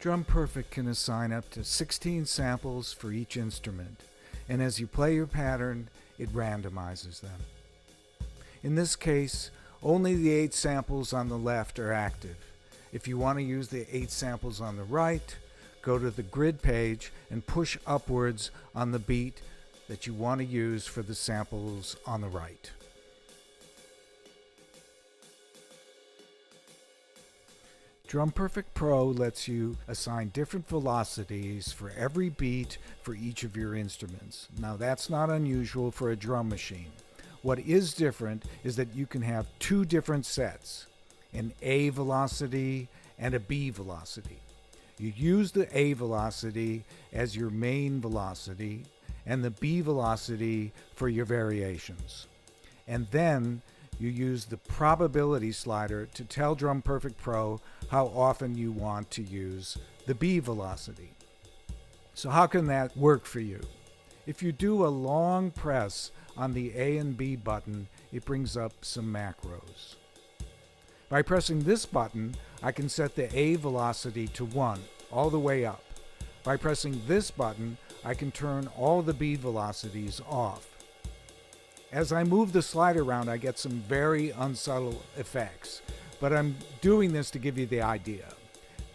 DrumPerfect can assign up to 16 samples for each instrument, and as you play your pattern, it randomizes them. In this case, only the 8 samples on the left are active. If you want to use the 8 samples on the right, go to the grid page and push upwards on the beat that you want to use for the samples on the right. DrumPerfect Pro lets you assign different velocities for every beat for each of your instruments. Now that's not unusual for a drum machine. What is different is that you can have 2 different sets, an A velocity and a B velocity. You use the A velocity as your main velocity and the B velocity for your variations. And then you use the probability slider to tell DrumPerfect Pro how often you want to use the B velocity. So how can that work for you? If you do a long press on the A and B button, it brings up some macros. By pressing this button, I can set the A velocity to 1 all the way up. By pressing this button, I can turn all the B velocities off. As I move the slider around, I get some very unsubtle effects, but I'm doing this to give you the idea.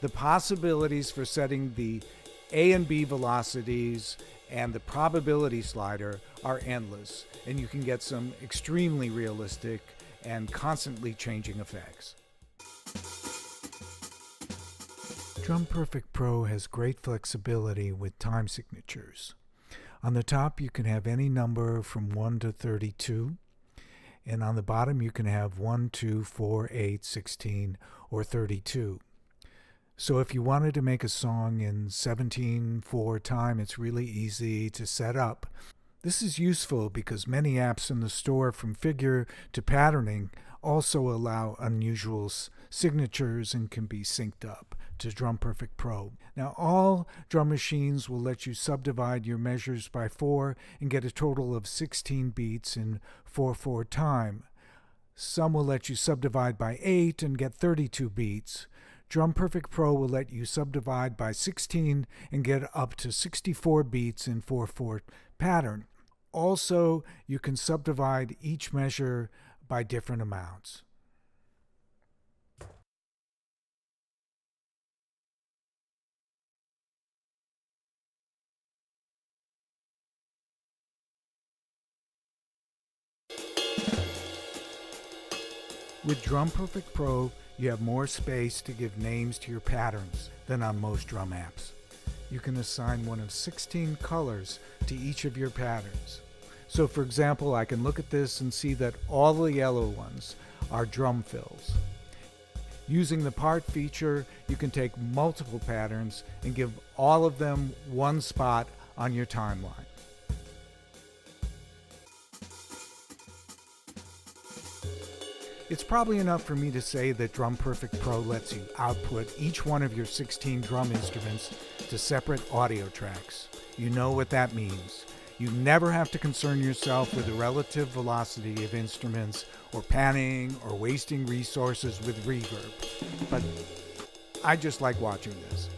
The possibilities for setting the A and B velocities and the probability slider are endless, and you can get some extremely realistic and constantly changing effects. DrumPerfect Pro has great flexibility with time signatures. On the top you can have any number from 1 to 32, and on the bottom you can have 1, 2, 4, 8, 16, or 32. So if you wanted to make a song in 17/4 time, it's really easy to set up. This is useful because many apps in the store, from figure to patterning, also allow unusual signatures and can be synced up to DrumPerfect Pro. Now all drum machines will let you subdivide your measures by 4 and get a total of 16 beats in 4/4 time. Some will let you subdivide by 8 and get 32 beats. DrumPerfect Pro will let you subdivide by 16 and get up to 64 beats in 4/4 pattern. Also, you can subdivide each measure by different amounts. With DrumPerfect Pro, you have more space to give names to your patterns than on most drum apps. You can assign one of 16 colors to each of your patterns. So for example, I can look at this and see that all the yellow ones are drum fills. Using the part feature, you can take multiple patterns and give all of them one spot on your timeline. It's probably enough for me to say that DrumPerfect Pro lets you output each one of your 16 drum instruments to separate audio tracks. You know what that means. You never have to concern yourself with the relative velocity of instruments or panning or wasting resources with reverb. But I just like watching this.